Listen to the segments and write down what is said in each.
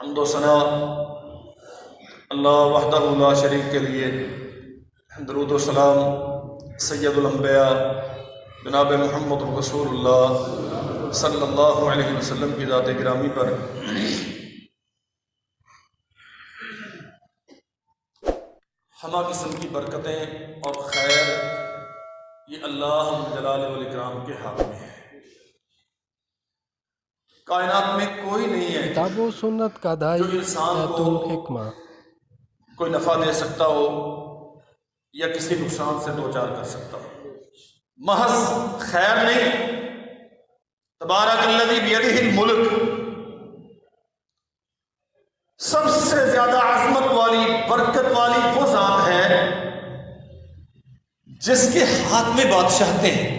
حمد و ثنا اللہ وحدہ لا شریک کے لیے، درود و سلام سید الانبیاء جناب محمد رسول اللہ صلی اللہ علیہ وسلم کی ذات گرامی پر ہمہ قسم کی برکتیں اور خیر یہ اللہ جلال والاکرام کے ہاتھ میں ہے۔ کائنات میں کوئی نہیں ہے کتاب و سنت کا دائی جو انسان ایت کو الحکمہ کوئی نفع دے سکتا ہو یا کسی نقصان سے دوچار کر سکتا ہو، محض خیر نہیں۔ تبارک الذی بیدہ الملک، سب سے زیادہ عظمت والی برکت والی وہ ذات ہے جس کے ہاتھ میں بادشاہتیں ہیں،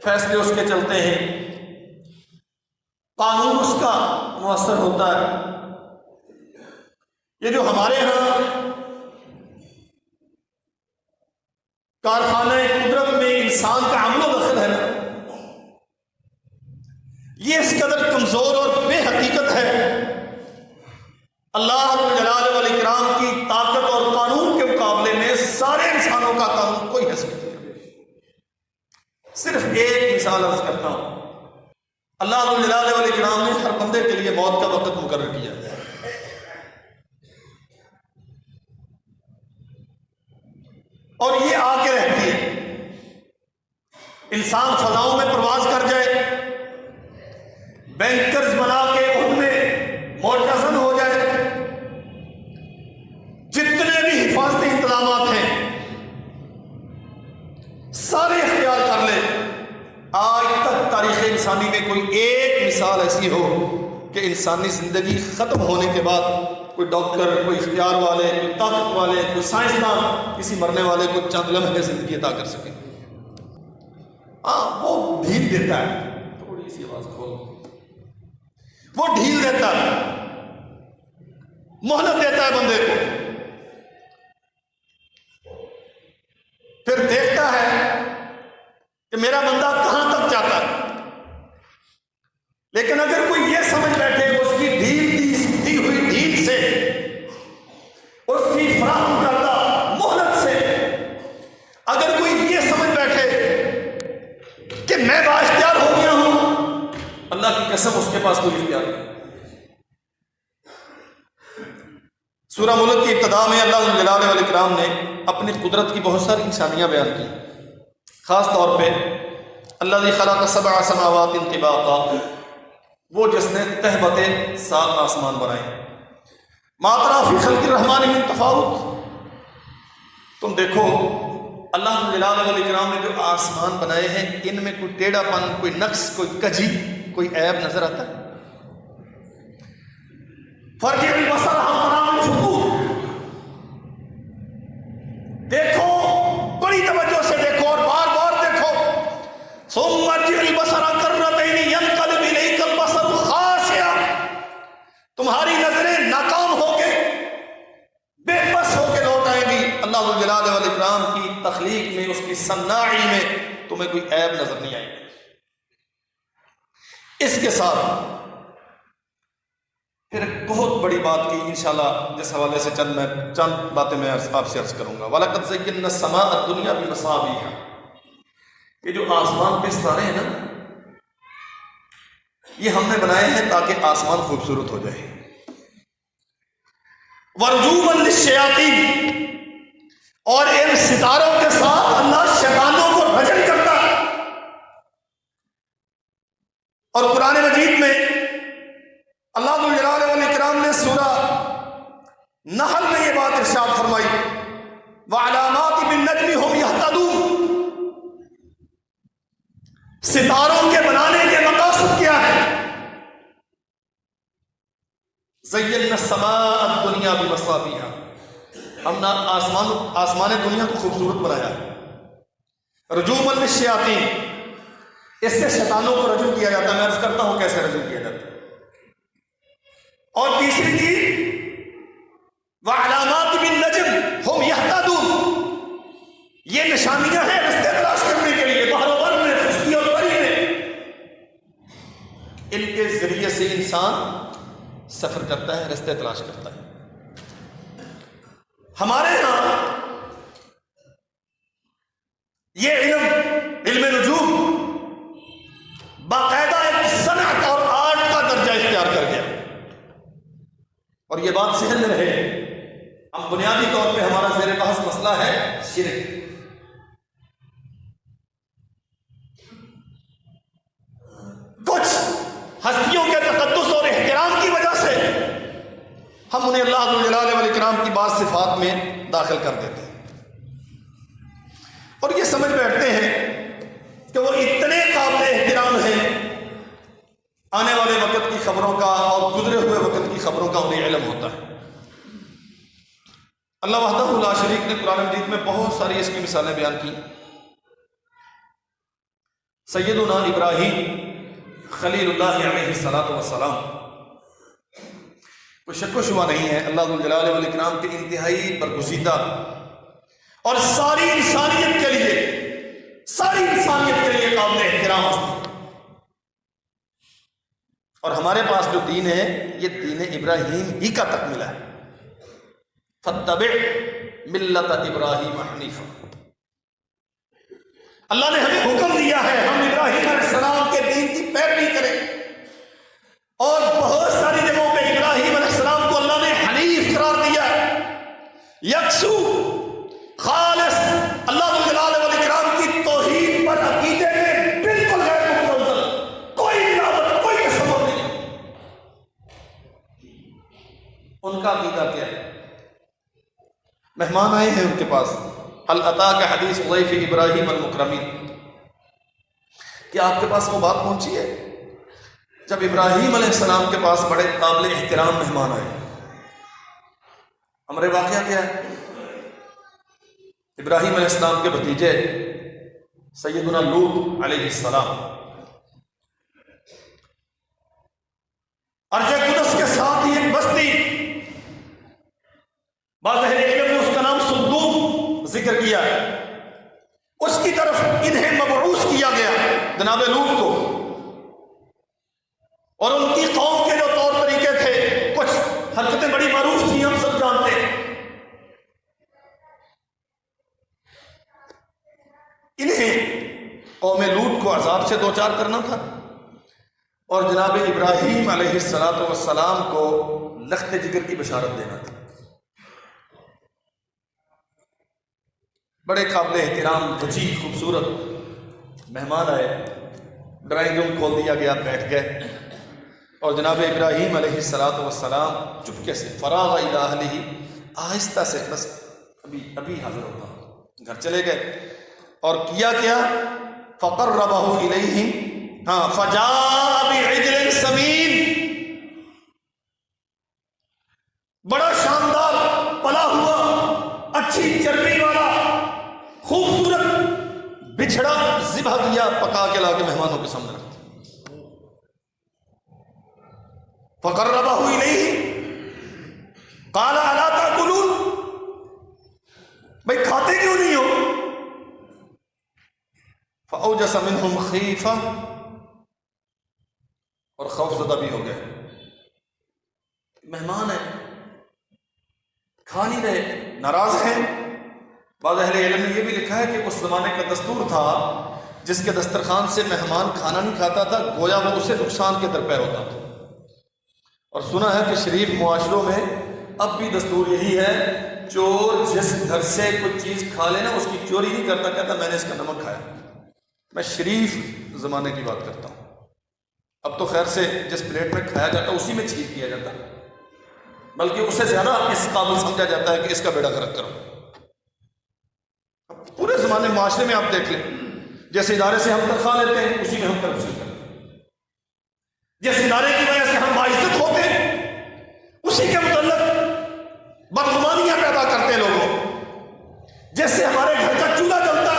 فیصلے اس کے چلتے ہیں، قانون اس کا مؤثر ہوتا ہے۔ یہ جو ہمارے ہاں کارخانہ قدرت میں انسان کا عمل و دخل ہے نا، یہ اس قدر کمزور اور بے حقیقت ہے۔ اللہ رب الجلال والاکرام کی طاقت اور قانون کے مقابلے میں سارے انسانوں کا قانون کوئی حیثیت نہیں۔ صرف ایک مثال عرض کرتا ہوں، اللہ رب الجلال والاکرام نے ہر بندے کے لیے موت کا وقت مقرر کیا ہے، اور یہ آ کے رہتی ہے۔ انسان فضاؤں میں پرواز کر جائے، بینکرز بنا کے ان میں معتزن ہو جائے، جتنے بھی حفاظتی انتظامات ہیں سارے اختیار کر لے، آج تک تاریخ انسانی میں کوئی ایک مثال ایسی ہو کہ انسانی زندگی ختم ہونے کے بعد کوئی ڈاکٹر، کوئی اختیار والے، کوئی طاقت والے، کوئی سائنسدان کسی مرنے والے کو چند لمحے زندگی عطا کر سکے۔ ہاں، وہ ڈھیل دیتا ہے، تھوڑی سی آواز کھول، وہ ڈھیل دیتا ہے، مہلت دیتا ہے بندے کو، پھر دیکھتا ہے کہ میرا بندہ کہاں تک جاتا ہے۔ لیکن اگر کوئی یہ سمجھ بیٹھے اس کی دی ہوئی ڈھیل سے، اس کی فراہم کردہ مہلت سے، اگر کوئی یہ سمجھ بیٹھے کہ میں بااختیار ہو گیا ہوں، اللہ کی قسم اس کے پاس کوئی اختیار نہیں۔ سورہ ملک کی ابتدا میں اللہ جلال والاکرام نے اپنی قدرت کی بہت ساری نشانیاں بیان کی، خاص طور پہ الذی خلق سبع سماوات طباقا، وہ جس نے تہ بتہ 7 آسمان بنائے۔ ما تری فی خلق الرحمن من تفاوت، تم دیکھو اللہ جلال والاکرام نے جو آسمان بنائے ہیں ان میں کوئی ٹیڑھا پن، کوئی نقص، کوئی کجی، کوئی عیب نظر آتا ہے؟ فرجع البصر هل تری من فطور، دیکھو بڑی توجہ سے دیکھو اور بار بار دیکھو۔ ثم ارجع البصر کرتین ينقلب الیک البصر خاسئا، تمہاری نظریں ناکام ہو کے، بے بس ہو کے لوٹ آئیں گی۔ اللہ جلال والاکرام کی تخلیق میں، اس کی صناعی میں تمہیں کوئی عیب نظر نہیں آئے گی۔ اس کے ساتھ پھر ایک بہت بڑی بات کی انشاءاللہ، جس حوالے سے چند باتیں میں آپ سے عرض کروں گا۔ وَلَقَدْ زَيَّنَّا السَّمَاءَ الدُّنْيَا بِمَصَابِيحَ، یہ جو آسمان پہ ستارے ہیں نا، یہ ہم نے بنائے ہیں تاکہ آسمان خوبصورت ہو جائے۔ وَرُجُومًا لِلشَّيَاطِينِ، اور ان ستاروں کے ساتھ اللہ شیطانوں کو رجم کرتا ہے۔ اور قرآن مجید میں اللہ ذو الجلال والاکرام نے سورہ نحل میں یہ بات ارشاد فرمائی، وَعَلَامَاتِ بِالنَّجْمِ هُمْ يَهْتَدُونَ، ستاروں کے بنانے کے مقاصد کیا ہے؟ زَيَّنَّا السَّمَاءَ الدُّنْيَا بِمَصَابِيحَ، ہم نے آسمان دنیا کو خوبصورت بنایا ہے۔ رجومًا للشیاطین، اس سے شیطانوں کو رجوع کیا جاتا ہے۔ میں عرض کرتا ہوں کیسے رجوع کیا جاتا ہے۔ اور تیسری چیز وَعَلَامَاتِ بِالنَّجْمِ هُمْ يَهْتَدُونَ، یہ نشانیاں ہیں راستے تلاش کرنے کے لیے، بحر و بر میں، خشکی اور بری میں۔ ان کے ذریعے سے انسان سفر کرتا ہے، رستے تلاش کرتا ہے۔ ہمارے ہاں یہ علم نجوم باقاعدہ ایک صنعت اور آرٹ کا درجہ اختیار کر گیا، اور یہ بات ذہن میں رہے، اب بنیادی طور پہ ہمارا زیر بحث مسئلہ ہے شرک۔ کچھ ہستیوں کے تقدس اور احترام کی وجہ سے ہم انہیں اللہ ذو الجلال والاکرام کی بعض صفات میں داخل کر دیتے ہیں، اور یہ سمجھ بیٹھتے ہیں کہ وہ اتنے قابل احترام ہیں، آنے والے وقت کی خبروں کا اور گزرے ہوئے وقت کی خبروں کا انہیں علم ہوتا ہے۔ اللہ وحدہ لا شریک نے قرآن مجید میں بہت ساری اس کی مثالیں بیان کی۔ سیدنا ابراہیم خلیل اللہ علیہ الصلاۃ والسلام، کوئی شک و شبہ نہیں ہے اللہ ذو الجلال والاکرام کے انتہائی برگزیدہ اور ساری انسانیت کے لیے قابل احترام ہستی، اور ہمارے پاس جو دین ہے یہ دین ابراہیم ہی کا تکملہ ہے۔ فاتبع ملت ابراہیم حنیفا، اللہ نے ہمیں حکم دیا ہے ہم ابراہیم علیہ السلام کے دین کی پیروی کریں، اور بہت ساری جگہوں پہ ابراہیم علیہ السلام کو اللہ نے حنیف قرار دیا ہے، یکسو خالص اللہ ذو الجلال والاکرام کی توحید پر عقیدے میں بالکل غیر مسلسل، کوئی ملاوٹ کوئی تصور نہیں۔ ان کا عقیدہ کیا ہے؟ مہمان آئے ہیں ان کے پاس، هل اتاک حدیث ضیف ابراہیم المکرمین، کیا آپ کے پاس وہ بات پہنچی ہے جب ابراہیم علیہ السلام کے پاس بڑے قابل احترام مہمان آئے؟ ہمارے واقعہ کیا ہے؟ ابراہیم علیہ السلام کے بھتیجے سیدنا لوط علیہ السلام ارض قدس کے ساتھ ہی ایک بستی، بعض اہل علم نے اس کا نام صدوم ذکر کیا ہے، اس کی طرف انہیں مبعوث کیا گیا جناب لوط کو، اور ان کی قوم کے جو طور طریقے تھے، کچھ حرکتیں بڑی معروف تھیں، ہم سب جانتے ہیں۔ انہیں قوم لوط کو عذاب سے دوچار کرنا تھا، اور جناب ابراہیم علیہ السلام کو لخت جگر کی بشارت دینا تھا۔ بڑے قابل احترام وجیح خوبصورت مہمان آئے، ڈرائنگ روم کھول دیا گیا، بیٹھ گئے، اور جناب ابراہیم علیہ السلام چپکے سے فراغ الی اہلہ، آہستہ سے بس ابھی حاضر ہوگا، گھر چلے گئے، اور کیا فقربہ الیہم، فجاء بعجل سمین، بڑا شاندار پلا ہوا اچھی چربی والا خوبصورت بچھڑا ذبح کیا، پکا کے لا کے مہمانوں کے سامنے رکھتے۔ فقربہ الیہ قال الا تاکلون، بھائی کھاتے کیوں نہیں ہو؟ فاوجس منہم خیفہ، اور خوف زدہ بھی ہو گئے، مہمان ہیں کھا نہیں رہے، ناراض ہیں۔ بعض اہل علم نے یہ بھی لکھا ہے کہ اس زمانے کا دستور تھا جس کے دسترخوان سے مہمان کھانا نہیں کھاتا تھا گویا وہ اسے نقصان کے درپے ہوتا تھا، اور سنا ہے کہ شریف معاشروں میں اب بھی دستور یہی ہے، چور جس گھر سے کچھ چیز کھا لینا اس کی چوری نہیں کرتا، کہتا میں نے اس کا نمک کھایا۔ میں شریف زمانے کی بات کرتا ہوں، اب تو خیر سے جس پلیٹ میں کھایا جاتا اسی میں چھینک کیا جاتا، بلکہ اسے زیادہ اس قابل سمجھا جاتا ہے کہ اس کا بیڑا غرق کرو۔ پورے زمانے معاشرے میں آپ دیکھ لیں، جس ادارے سے ہم تنخواہ لیتے ہیں اسی میں ہم کرپشن کرتے ہیں، جس ادارے کی وجہ سے ہم باعزت ہوتے ہیں اسی کے متعلق بدگمانیاں پیدا کرتے ہیں لوگوں، جس سے ہمارے گھر کا چولہا جلتا،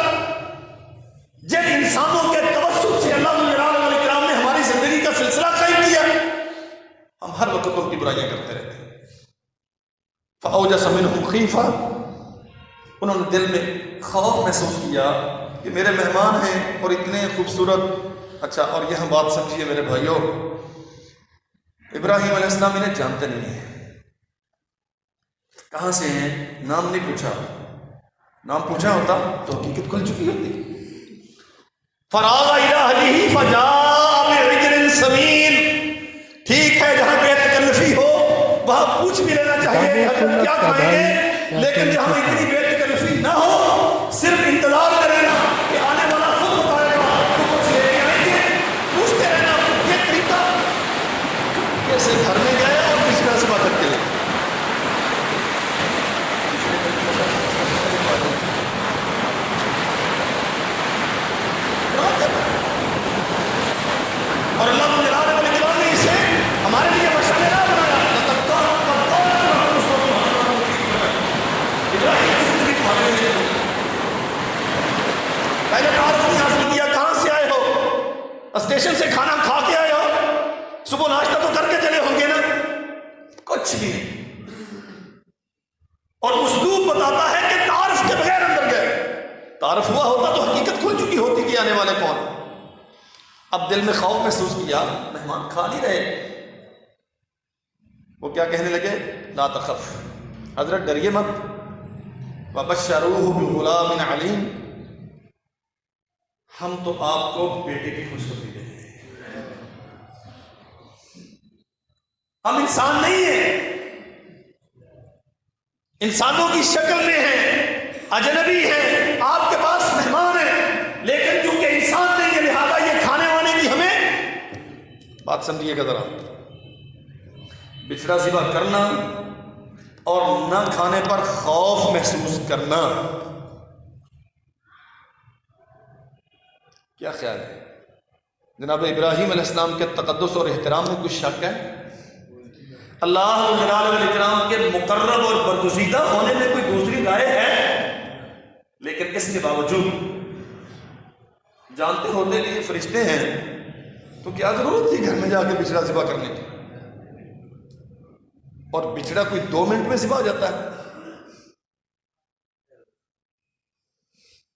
جن انسانوں کے توسط سے اللہ والاکرام نے ہماری زندگی کا سلسلہ قائم کیا، ہم ہر وقت ان کی برائیاں کرتے رہتے ہیں۔ فاوجس منہم خیفہ، انہوں نے دل میں خوف محسوس کیا کہ میرے مہمان ہیں اور اتنے خوبصورت اچھا، اور یہ ہم بات سمجھیے میرے بھائیوں، ابراہیم علیہ السلام انہیں جانتے نہیں ہیں، کہاں سے ہیں، نام نہیں پوچھا، نام پوچھا ہوتا تو حقیقت کھل چکی ہوتی۔ فراغ الی اہلہ فجاء بعجل سمین، ٹھیک ہے جہاں بے تکلفی ہو وہاں پوچھ بھی لینا چاہیے کیا کھائیں گے، لیکن جہاں اتنی بے تکلفی نہ ہو صرف انتظار کرے نا کہ آنے والا خود بتائے گا تو کچھ لے آئیں گے، پوچھتے رہنا یہ طریقہ کیسے گھر میں گئے اور کس طرح سے بات کرتے ہیں۔ اور اللہ نے اسے ہمارے لیے مشعل راہ بنایا۔ پہلے تعارف نہیں حاصل کیا، کہاں سے آئے ہو، اسٹیشن سے کھانا کھا کے آئے ہو، صبح ناشتہ تو کر کے چلے ہوں گے نا، کچھ بھی نہیں۔ اور اسلوب بتاتا ہے کہ تعارف کے بغیر اندر گئے، تعارف ہوا ہوتا تو حقیقت کھل چکی ہوتی کہ آنے والے کون۔ اب دل میں خوف محسوس کیا، مہمان کھا نہیں رہے، وہ کیا کہنے لگے، لا تخف، حضرت ڈریے مت، وبشروہ بغلام علیم، ہم تو آپ کو بیٹے کی خوشخبری دیں گے، ہم انسان نہیں ہیں، انسانوں کی شکل میں ہیں، اجنبی ہیں، آپ کے پاس مہمان ہیں، لیکن چونکہ انسان نہیں ہے لہذا یہ کھانے وانے کی ہمیں بات سمجھیے گا ذرا، بچڑا ذبح کرنا اور نہ کھانے پر خوف محسوس کرنا، کیا خیال ہے؟ جناب ابراہیم علیہ السلام کے تقدس اور احترام میں کچھ شک ہے؟ اللہ جلال والاکرام کے مقرب اور برگزیدہ ہونے میں کوئی دوسری رائے ہے؟ لیکن اس کے باوجود جانتے ہوتے کہ یہ فرشتے ہیں تو کیا ضرورت تھی گھر میں جا کے بچڑا ذبح کرنے کی؟ اور بچڑا کوئی 2 منٹ میں ذبح ہو جاتا ہے۔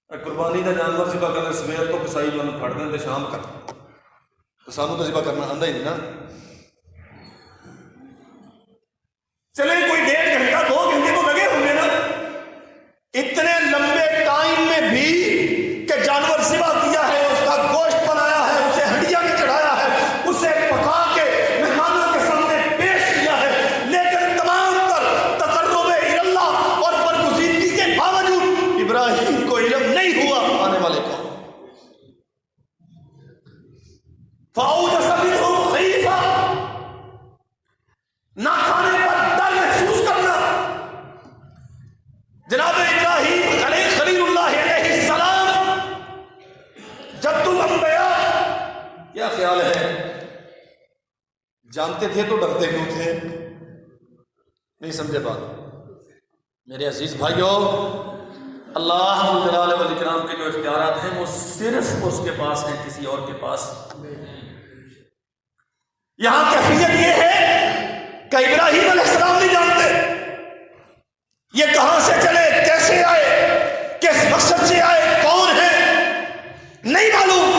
قربانی کا جانور ذبح کرنے سویر تو کسائی جو پھڑ دیں تو شام کا، تو سانو تو ذبح کرنا آندا ہی نہیں نا۔ چلیں کوئی 1.5 گھنٹہ 2 گھنٹے تو لگے ہوں گے نا، اتنے لمبے ٹائم میں بھی کہ جانور ذبح کیا ہے، اس کا گوشت بنایا ہے، اسے ہنڈیا میں چڑھایا ہے، اسے پکا کے مہمانوں کے سامنے پیش کیا ہے، لیکن تمام تر تقرب اللہ اور برگزیدگی کے باوجود ابراہیم کو علم نہیں ہوا آنے والے کا۔ فَأَوْجَسَ مِنْهُمْ خِيفَةً، نہ کھانے پر ڈر محسوس کرنا۔ جناب ابراہیم علیہ خلیل اللہ علیہ السلام جد الانبیاء، کیا خیال ہے، جانتے تھے تو ڈرتے کیوں تھے؟ نہیں سمجھے بات؟ میرے عزیز بھائیوں، اللہ جلال والاکرام کے جو اختیارات ہیں وہ صرف اس کے پاس ہیں، کسی اور کے پاس یہاں کیفیت یہ ہے کہ ابراہیم علیہ السلام نہیں جانتے یہ کہاں سے چلے، کیسے آئے، کس مقصد سے آئے، کون ہے، نہیں معلوم،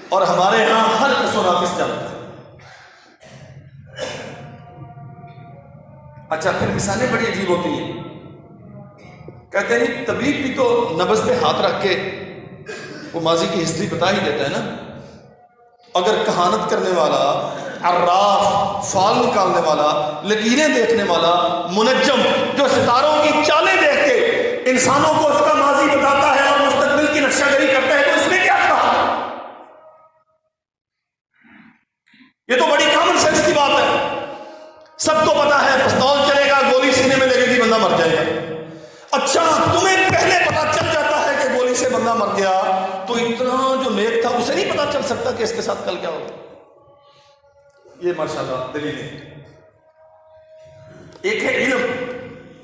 اور ہمارے ہاں ہر کس و ناقص جانتا ہے۔ اچھا پھر مثالیں بڑی عجیب ہوتی ہیں، کہتے ہیں طبیب بھی تو نبض پہ ہاتھ رکھ کے وہ ماضی کی ہسٹری بتا ہی دیتا ہے نا۔ اگر کہانت کرنے والا، عراف، فال نکالنے والا، لکیریں دیکھنے والا، منجم جو ستاروں کی چالیں دیکھ کے انسانوں کو اس کا ماضی بتاتا ہے اور مستقبل کی نقشہ گری کرتا ہے تو اس میں کیا کہا؟ یہ تو بڑی کامن سینس کی بات ہے، سب کو پتا ہے پستول چلے گا، گولی سینے میں لگے گی، بندہ مر جائے گا۔ اچھا تمہیں پہلے پتا چل جاتا ہے کہ گولی سے بندہ مر گیا تو اتنا جو نیک تھا اسے نہیں پتا چل سکتا کہ اس کے ساتھ کل کیا ہوگا؟ یہ ماشاءاللہ دلیل ہے۔ ایک ہے علم،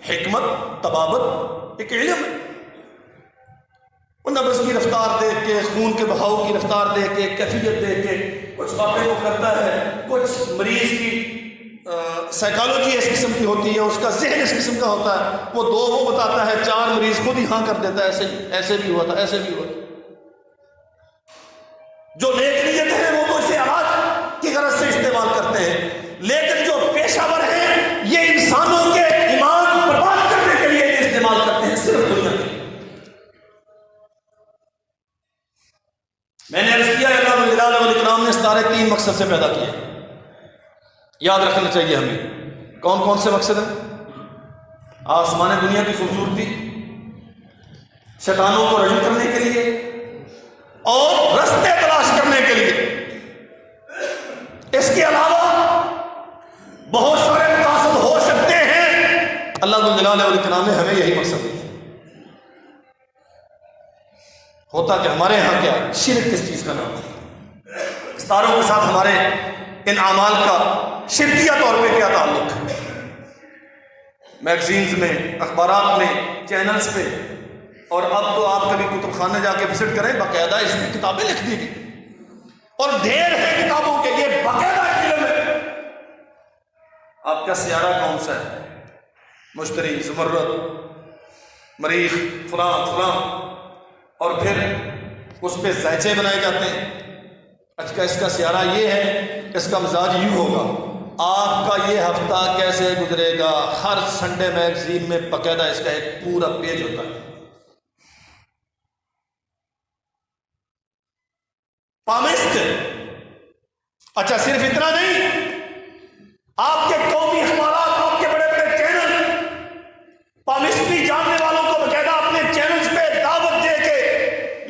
حکمت، طبابت، ایک علم ہے۔ وہ نبض کی رفتار دیکھ کے، خون کے بہاؤ کی رفتار دیکھ کے، کیفیت دیکھ کے کچھ باتیں وہ کرتا ہے، کچھ مریض کی سائیکالوجی اس قسم کی ہوتی ہے، اس کا ذہن اس قسم کا ہوتا ہے، وہ 2 وہ بتاتا ہے، 4 مریض خود ہی ہاں کر دیتا ہے، ایسے بھی ہوا تھا، ایسے بھی ہوا تھا۔ جو نیک نہیں کرتے ہیں، لیکن جو پیشہ ور ہیں یہ انسانوں کے ایمان برباد کرنے کے لیے استعمال کرتے ہیں، صرف دنیا کے لیے۔ میں نے عرض کیا اللہ جلال والاکرام نے ستارے 3 مقصد سے پیدا کیے، یاد رکھنا چاہیے ہمیں۔ کون کون سے مقصد ہیں؟ آسمان دنیا کی خوبصورتی، شیطانوں کو رجم کرنے کے لیے اور رستے تلاش کرنے کے لیے۔ اس کے علاوہ بہت سارے مقاصد ہو سکتے ہیں، اللہ جلال والاکرام نے ہمیں یہی مقصد دیا۔ ہوتا کہ ہمارے ہاں کیا شرک کس چیز کا نام ہے؟ ستاروں کے ساتھ ہمارے ان اعمال کا شرکیہ طور پہ کیا تعلق ہے؟ میگزینز میں، اخبارات میں، چینلز پہ، اور اب تو آپ کبھی کتب خانے جا کے وزٹ کریں، باقاعدہ اس میں کتابیں لکھ دی گئی اور ڈھیر ہے کتابوں کے، یہ باقاعدہ علم ہے۔ آپ کا سیارہ کون سا ہے؟ مشتری، زمرد، مریخ، فلاں فلاں، اور پھر اس پہ ذائچے بنائے جاتے ہیں۔ اچھا اس کا سیارہ یہ ہے، اس کا مزاج یوں ہوگا، آپ کا یہ ہفتہ کیسے گزرے گا، ہر سنڈے میگزین میں باقاعدہ اس کا ایک پورا پیج ہوتا ہے۔ پامسٹ، اچھا صرف اتنا نہیں، آپ کے قومی اخبارات، آپ کے بڑے بڑے چینل پامسٹری جاننے والوں کو باقاعدہ اپنے چینلز پہ دعوت دے کے،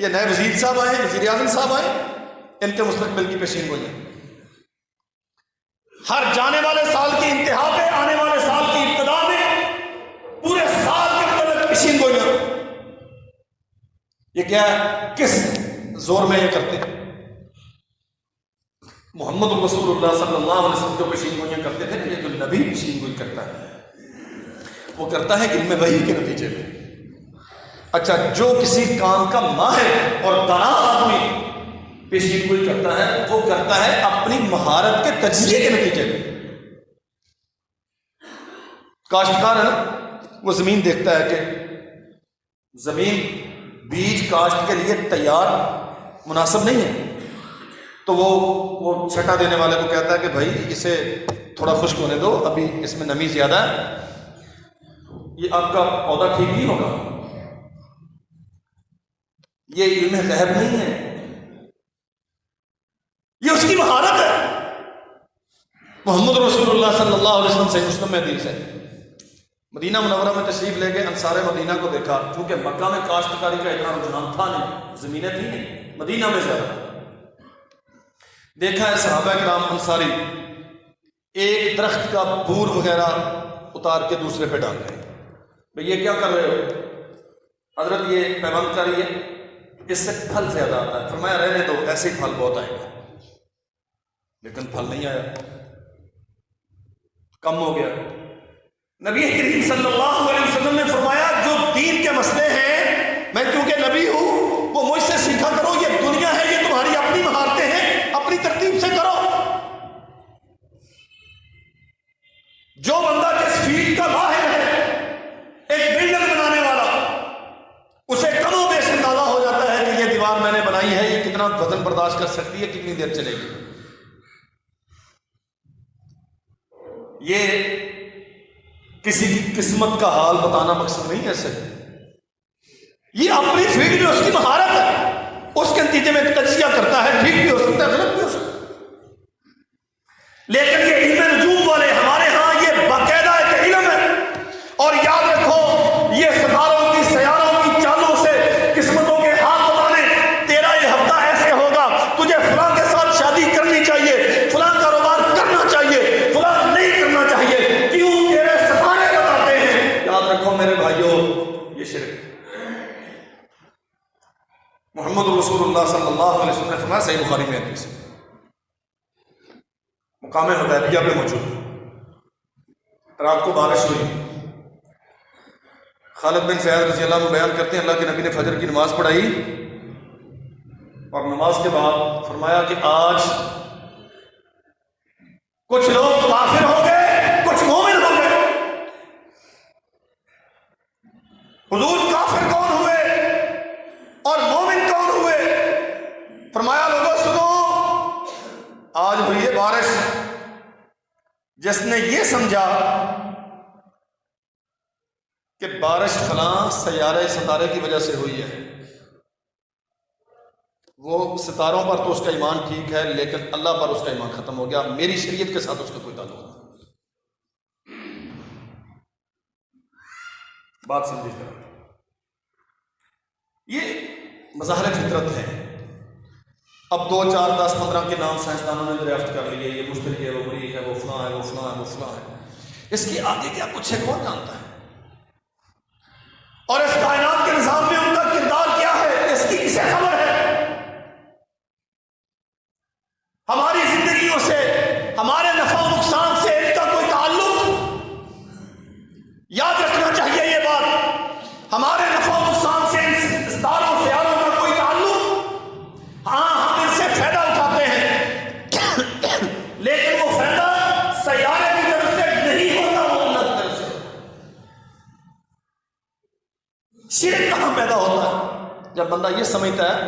یہ نئے وزیر صاحب آئے، وزیر اعظم صاحب آئے، ان کے مستقبل کی پیشین گوئیاں، ہر جانے والے سال کی انتہا پہ، آنے والے سال کی ابتدا میں، پورے سال کے متعلق پیشین گوئیاں۔ یہ کیا ہے؟ کس زور میں یہ کرتے ہیں؟ محمد رسول اللہ صلی اللہ علیہ وسلم جو پیشین گوئیاں کرتے تھے، یہ جو نبی پیشین گوئی کرتا ہے وہ کرتا ہے علم وحی کے نتیجے میں۔ اچھا جو کسی کام کا ماہر اور دانا آدمی پیشین گوئی کرتا ہے، وہ کرتا ہے اپنی مہارت کے تجزیے کے نتیجے میں۔ کاشتکار ہے نا، وہ زمین دیکھتا ہے کہ زمین بیج کاشت کے لیے تیار مناسب نہیں ہے، تو وہ چھٹا دینے والے کو کہتا ہے کہ بھائی اسے تھوڑا خشک ہونے دو، ابھی اس میں نمی زیادہ ہے، یہ آپ کا پودا ٹھیک نہیں ہوگا۔ یہ علم غیب نہیں ہے، یہ اس کی مہارت ہے۔ محمد رسول اللہ صلی اللہ علیہ وسلم سے مسلم میں حدیث ہے، مدینہ منورہ میں تشریف لے گئے، انصار مدینہ کو دیکھا، چونکہ مکہ میں کاشتکاری کا اتنا رجحان تھا نہیں، زمینیں تھی نہیں، مدینہ میں زیادہ دیکھا ہے صحابہ کرام انصاری ایک درخت کا بور وغیرہ اتار کے دوسرے پہ ڈال رہے ہیں، بھئی یہ کیا کر رہے ہو؟ حضرت یہ پیمند کر رہی ہے، اس سے پھل زیادہ آتا ہے۔ فرمایا رہنے دو، ایسے ہی پھل بہت آئے گا، لیکن پھل نہیں آیا، کم ہو گیا۔ نبی کریم صلی اللہ علیہ وسلم نے فرمایا جو دین کے مسئلے ہیں، میں چونکہ نبی ہوں، وہ مجھ سے سیکھا کرو، یہ دنیا ہے، یہ تمہاری اپنی مہارتیں ہیں، اپنی ترتیب سے کرو۔ جو بندہ جس فیلڈ کا ماہر ہے، ایک بلڈنگ بنانے والا، اسے کم و بیش اندازہ ہو جاتا ہے کہ یہ دیوار میں نے بنائی ہے، یہ کتنا وزن برداشت کر سکتی ہے، کتنی دیر چلے گی۔ یہ کسی کی قسمت کا حال بتانا مقصد نہیں ہے، ایسے یہ اپنی فیلڈ میں اس کی مہارت ہے، اس کے نتیجے میں تجزیہ کرتا ہے، ٹھیک بھی ہو سکتا ہے، غلط بھی ہو سکتا ہے۔ لیکن یہ علم نجوم والے ہمارے ہاں یہ باقاعدہ ایک علم ہے، اور یاد رکھو یہ ستاروں کی، سیاروں کی چالوں سے قسمتوں کے ہاتھ بتانے، تیرا یہ ہفتہ ایسے ہوگا، تجھے فلاں کے ساتھ شادی کرنی چاہیے، فلاں کاروبار کرنا چاہیے، فلاں نہیں کرنا چاہیے، کیوں؟ تیرے ستارے بتاتے ہیں۔ یاد رکھو میرے بھائیوں، یہ شرک۔ محمد رسول اللہ صلی اللہ علیہ وسلم نے فرمایا، صحیح بخاری میں حدیث، مقام حدیبیہ پہ موجود، رات کو بارش ہوئی، خالد بن فیاض رضی اللہ عنہ بیان کرتے ہیں اللہ کے نبی نے فجر کی نماز پڑھائی اور نماز کے بعد فرمایا کہ آج کچھ لوگ کافر ہو گئے، کچھ مومن ہو گئے۔ حضور کافر کون ہوئے اور مومن کون ہوئے؟ فرمایا لوگوں سنو، آج ہوئی ہے بارش، جس نے یہ سمجھا کہ بارش فلاں ستارے کی وجہ سے ہوئی ہے، وہ ستاروں پر تو اس کا ایمان ٹھیک ہے، لیکن اللہ پر اس کا ایمان ختم ہو گیا، میری شریعت کے ساتھ اس کا کوئی تعلق نہیں۔ بات سمجھیے، یہ مظاہر فطرت ہے۔ اب 2 4 10 15 کے نام سائنسدانوں نے دریافت کر لیے، یہ مشترک ہے، وہ مریخ ہے، وہ فلاں ہے، وہ فلاں ہے، وہ فلاں ہے۔ اس کی آگے کیا کچھ ہے کون جانتا ہے؟ اور اس کائنات کے نظام میں ان کا کردار کیا ہے، اس کی کسے خبر ہے؟ ہماری زندگیوں سے، ہمارے نفع و نقصان سے ان کا کوئی تعلق؟ یاد رکھنا چاہیے یہ بات، ہمارے نفع و نقصان سے ان ستاروں سیاروں کا کوئی تعلق؟ ہاں، ہم ان سے فائدہ اٹھاتے ہیں، لیکن وہ فائدہ سیارے کی طرف سے نہیں ہوتا، وہ اللہ کی طرف سے ہوتا۔ شرک کہاں پیدا ہوتا ہے؟ جب بندہ یہ سمجھتا ہے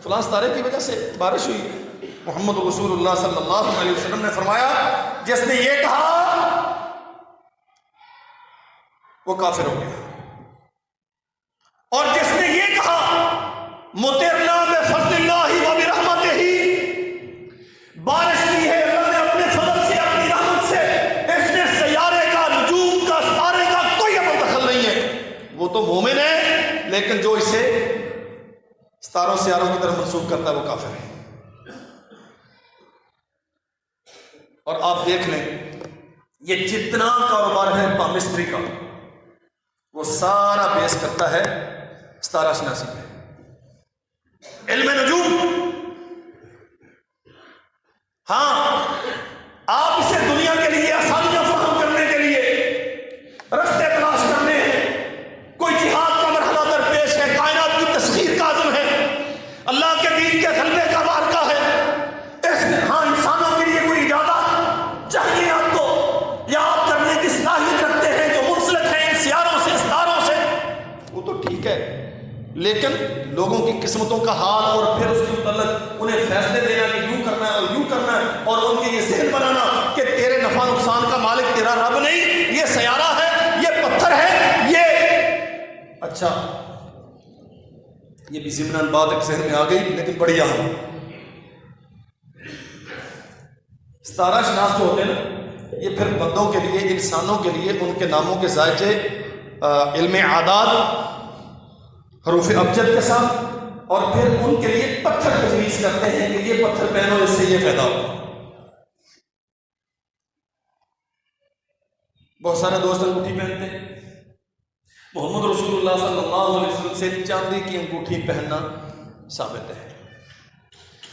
فلاں ستارے کی وجہ سے بارش ہوئی۔ محمد رسول اللہ صلی اللہ علیہ وسلم نے فرمایا، جس نے یہ کہا وہ کافر ہو گیا، اور جس نے یہ کہا مطرنا بفضل اللہ وبرحمتہ، بارش کی ہے اللہ نے اپنے فضل سے، اپنی رحمت سے، اس نے سیارے کا، نجوم کا، ستارے کا کوئی عمل دخل نہیں ہے۔ وہ تو مومن ہے، لیکن جو اسے ستاروں سیاروں کی طرف منسوب کرتا ہے وہ کافر ہے۔ اور آپ دیکھ لیں، یہ جتنا کاروبار ہے پامسٹری کا، وہ سارا بیس کرتا ہے ستارہ شناسی پہ، علم نجوم۔ ہاں، آپ اسے دنیا کے لیے آسانیاں فراہم کرنے کے لیے رستے تلاش کرنے ہیں، کوئی جہاد کا مرحلہ درپیش ہے، کائنات کی تسخیر کا عزم ہے، اللہ کے دین کے غلبے کا معرکہ ہے، ہاں انسانوں کے لیے کوئی اجازت چاہیے آپ کو، یا آپ کرنے کی صلاحیت رکھتے ہیں جو منسلک ہیں ان سیاروں سے، ستاروں سے، وہ تو ٹھیک ہے، لیکن لوگوں کی قسمتوں کا حال اور پھر اس کے متعلق انہیں فیصلے دینا کہ یوں کرنا ہے اور یوں کرنا ہے، اور ان کے یہ ذہن بنانا کہ تیرے نفع نقصان کا مالک تیرا رب نہیں، یہ سیارہ ہے، یہ پتھر ہے، یہ اچھا، یہ بھی ضمن بات ایک ذہن میں آ گئی، لیکن بڑی اہم۔ ستارہ شناس جو ہوتے ہیں نا، یہ پھر بندوں کے لیے، انسانوں کے لیے ان کے ناموں کے ذائقے، علم اعداد، حروف ابجد کے ساتھ، اور پھر ان کے لیے پتھر تجویز کرتے ہیں کہ یہ پتھر پہنو، اس سے یہ فائدہ ہوگا۔ بہت سارے دوست انگوٹھی پہنتے ہیں، محمد رسول اللہ صلی اللہ علیہ وسلم سے چاندی کی انگوٹھی پہننا ثابت ہے،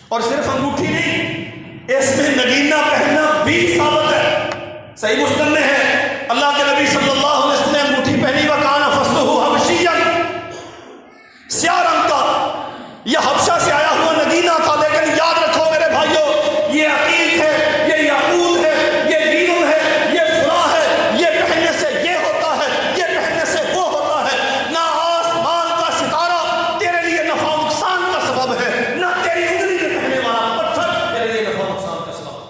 اور صرف انگوٹھی نہیں، اس میں نگینہ پہننا بھی ثابت ہے۔ صحیح مسلم میں ہے، اللہ کے نبی صلی اللہ علیہ وسلم نے انگوٹھی پہنی، وکان فصلہ حبشیا، سیاہ رنگ کا، یہ حبشہ سے آیا ہوا نگینہ تھا، لیکن یاد رکھو میرے بھائیوں، یہ عقیق ہے، یہ یاقوت ہے، یہ دینم ہے، یہ فلاں ہے، یہ پہننے سے یہ ہوتا ہے، یہ پہننے سے وہ ہوتا ہے۔ نہ آسمان کا ستارہ تیرے لیے نفع و نقصان کا سبب ہے، نہ تیری انگلی میں پہننے والا پتھر تیرے لیے نفع و نقصان کا سبب۔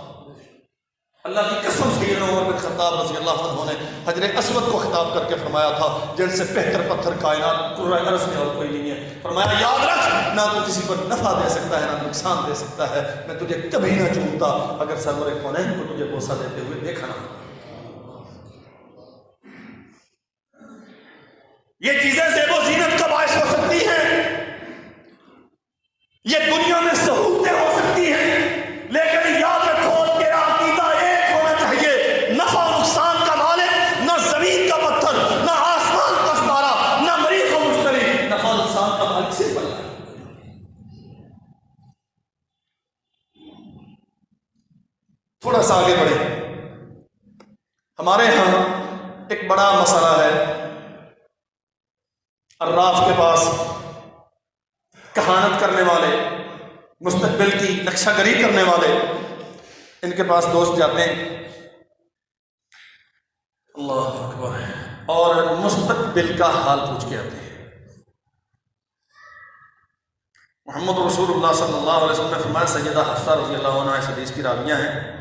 اللہ کی قسم سیدنا عمر بن خطاب رضی اللہ عنہ نے حجر اسود کو خطاب کر کے فرمایا تھا، جن سے بہتر پتھر کائنات کرۂ ارض میں اور کوئی نہیں ہے، فرمایا یاد رکھ، نہ تو کسی کو نفع دے سکتا ہے، نہ نقصان دے سکتا ہے، میں تجھے کبھی نہ چومتا اگر سرور کونین کو تجھے بوسہ دیتے ہوئے دیکھا نہ۔ یہ چیزیں زیب و زینت کا باعث ہو سکتی ہیں، یہ دنیا میں سہولتیں ہو سکتی ہیں، لیکن یاد رکھو تیرا عقیدہ ایک ہونا چاہیے، نفع و نقصان کا مالک نہ زمین کا پتھر، نہ آسمان کا ستارہ، نہ مریخ و مشتری، نفع و نقصان کا مالک صرف اللہ ہے۔ تھوڑا سا آگے بڑھے، ہمارے ہاں ایک بڑا مسئلہ ہے، عراف کے پاس کہانت کرنے والے، مستقبل کی نقشہ گری کرنے والے، ان کے پاس دوست جاتے ہیں، اللہ اکبر، اور مستقبل کا حال پوچھ کے آتے ہیں۔ محمد رسول اللہ صلی اللہ علیہ وسلم نے فرمایا، سیدہ حفصہ رضی اللہ عنہا اس حدیث کی راویہ ہیں،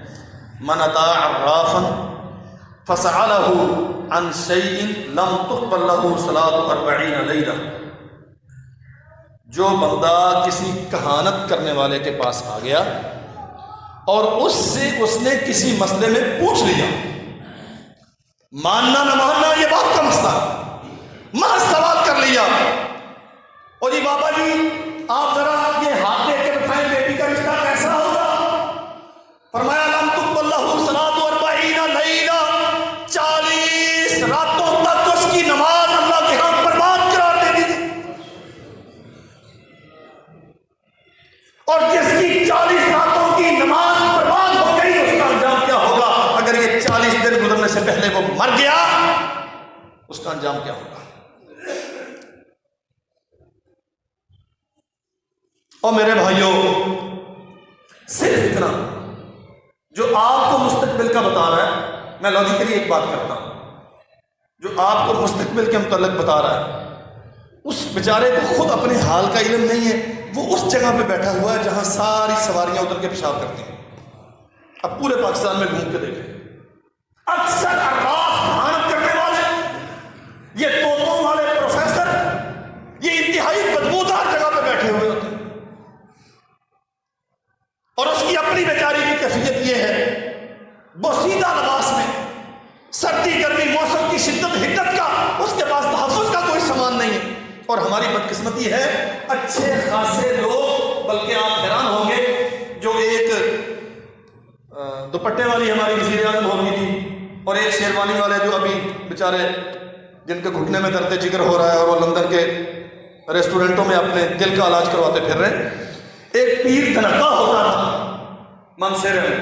من اتی عرافا فسألہ عن شیء لم تقبل لہ صلاۃ 40 لیلہ، جو بندہ کسی کہانت کرنے والے کے پاس آ گیا اور اس سے اس نے کسی مسئلے میں پوچھ لیا، ماننا نہ ماننا یہ بات کا مسئلہ، محض سوال کر لیا، اور جی بابا جی آپ ذرا یہ ہاتھ دے کے بتائیں بیٹی کا رشتہ کیسا ہوگا؟ فرمایا لم تقبل لہ صلاۃ 40 لیلہ، 40 راتوں تک اس کی نماز اللہ کے ہاں برباد قرار دے دی گئی، اور جس کی 40 راتوں کی نماز برباد ہو گئی اس کا انجام کیا ہوگا؟ اگر یہ 40 دن گزرنے سے پہلے وہ مر گیا اس کا انجام کیا ہوگا؟ اور میرے بھائیوں، صرف اتنا جو آپ کو مستقبل کا بتا رہا ہے، میں لاجیکلی ایک بات کرتا ہوں، جو آپ کو مستقبل کے متعلق بتا رہا ہے اس بیچارے کو خود اپنے حال کا علم نہیں ہے، وہ اس جگہ پہ بیٹھا ہوا ہے جہاں ساری سواریاں اتر کے پیشاب کرتی ہیں۔ اب پورے پاکستان میں گھوم کے دیکھیں، اکثر عراف کہانت کرنے والے، یہ طوطوں والے پروفیسر، یہ انتہائی بدبودار جگہ پہ بیٹھے ہوئے ہوتے ہیں، اور اس کی اپنی بیچاری کی کیفیت یہ ہے بوسیدہ لباس میں، سردی گرمی موسم کی شدت حدت کا اس کے پاس تحفظ کا کوئی سامان نہیں ہے، اور ہماری بدقسمتی ہے اچھے خاصے لوگ، بلکہ آپ حیران ہوں گے، جو ایک دوپٹے والی ہماری وزیر اعظم ہوگی تھی، اور ایک شیروانی والے جو ابھی بیچارے جن کے گھٹنے میں درد جگر ہو رہا ہے اور وہ لندن کے ریسٹورنٹوں میں اپنے دل کا علاج کرواتے پھر رہے ہیں، ایک پیر دھنکا ہوتا تھا منصیرے میں،